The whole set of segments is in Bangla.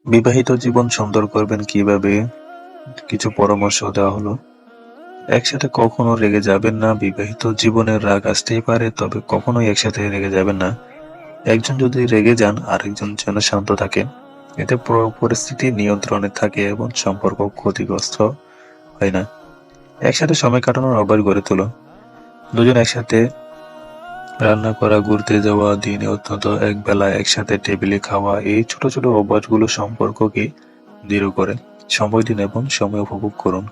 বিবাহিত জীবন সুন্দর করবেন কিভাবে, কিছু পরামর্শ দেওয়া হলো। একসাথে কখনো রেগে যাবেন না। বিবাহিত জীবনে রাগ আসতেই পারে, তবে কখনোই একসাথে রেগে যাবেন না। একজন যদি রেগে যান আরেকজন যেন শান্ত থাকে। এতে পরিস্থিতি নিয়ন্ত্রণে থাকে এবং সম্পর্ক ক্ষতিগ্রস্ত হয় না। একসাথে সময় কাটানোর অভ্যাস গড়ে তোলো। দুজন একসাথে রান্না করা, ঘুরতে যাওয়া, দিনে অন্তত একবেলা একসাথে টেবিলে খাওয়া, এই ছোট ছোট অভ্যাসগুলো সম্পর্ককে দৃঢ় করে। সময় দিন এবং সময় উপভোগ করুন।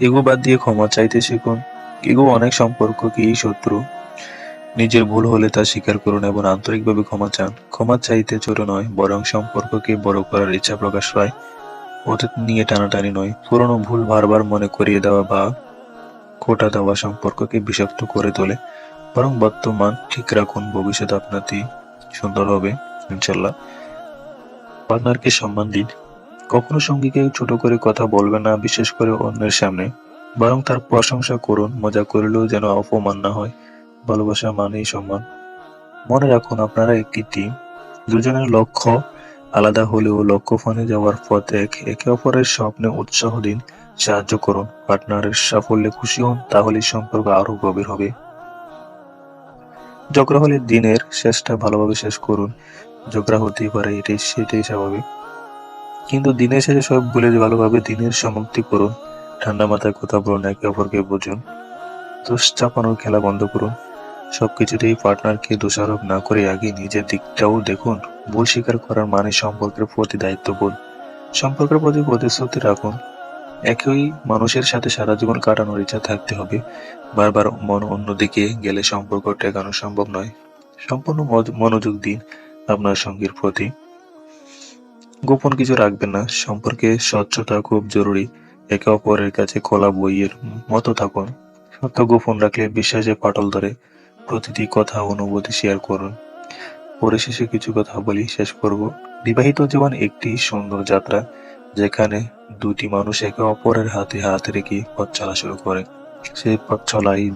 ইগো বাদ দিয়ে ক্ষমা চাইতে শিখুন। ইগো অনেক সম্পর্ককেই শত্রু। নিজের ভুল হলে তা স্বীকার করুন এবং আন্তরিকভাবে ক্ষমা চান। ক্ষমা চাইতে ছোট নয়, বরং সম্পর্ককে বড় করার ইচ্ছা প্রকাশ পায়। অতীত নিয়ে টানাটানি নয়। পুরনো ভুল বারবার মনে করিয়ে দেওয়া বা খোঁটা দেওয়া সম্পর্ককে বিষাক্ত করে তোলে। বরং বর্তমান ঠিক রাখুন, ভবিষ্যৎ আপনারই সুন্দর হবে ইনশাল্লাহ। পার্টনারকে সম্মান দিন। কখনো সঙ্গীকে ছোট করে কথা বলবেন না, বিশেষ করে অন্যের সামনে। বরং তার প্রশংসা করুন, মজা করলেও যেন অপমান না হয়। ভালোবাসা মানেই সম্মান। মনে রাখুন আপনারা একটি টিম। দুজনের লক্ষ্য আলাদা হলেও লক্ষ্যস্থানে যাওয়ার পথ এক। একে অপরের স্বপ্নে উৎসাহ দিন, সাহায্য করুন। পার্টনারের সাফল্যে খুশি হন, তাহলেই সম্পর্ক আরো গভীর হবে। ঝগড়া হলে দিনের শেষটা ভালোভাবে শেষ করুন। ঝগড়া হতেই পারে, সেটাই স্বাভাবিক। কিন্তু দিনের শেষে সব ভুলে ভালোভাবে দিনের সমাপ্তি করুন। ঠান্ডা মাথায় কথা বলুন, একে অপরকে বুঝুন। দোষ চাপানোর খেলা বন্ধ করুন। সবকিছুতেই পার্টনারকে দোষারোপ না করে আগে নিজের দিকটাও দেখুন। ভুল স্বীকার করার মানে সম্পর্কের প্রতি দায়িত্ববোধ। সম্পর্কের প্রতি প্রতিশ্রুতি রাখুন। একই মানুষের সাথে সারা জীবন কাটানোর ইচ্ছা থাকতে হবে। বারবার মন অন্যদিকে গেলে সম্পর্ক টেকানো সম্ভব নয়। সম্পূর্ণ মনোযোগ দিন আপনার সঙ্গীর প্রতি। গোপন কিছু রাখবেন না। সম্পর্কে স্বচ্ছতা খুব জরুরি। একে অপরের কাছে খোলা বইয়ের মতো থাকুন। সত্য গোপন রাখলে বিশ্বাসে ফাটল ধরে। প্রতিটি কথা অনুভূতি শেয়ার করুন। পরিশেষে কিছু কথা বলি, শেষ করব। বিবাহিত জীবন একটি সুন্দর যাত্রা, যেখানে দুটি মানুষ একে অপরের হাতে হাত রেখে পথ চলা শুরু করে। সেই পথ চলাই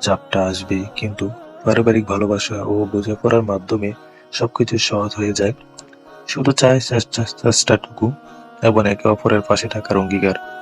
চাপটা আসবে, কিন্তু পারিবারিক ভালোবাসা ও বোঝাপড়ার মাধ্যমে সবকিছু সহজ হয়ে যায়। শুধু চাই চেষ্টাটুকু এবং একে অপরের পাশে থাকার অঙ্গীকার।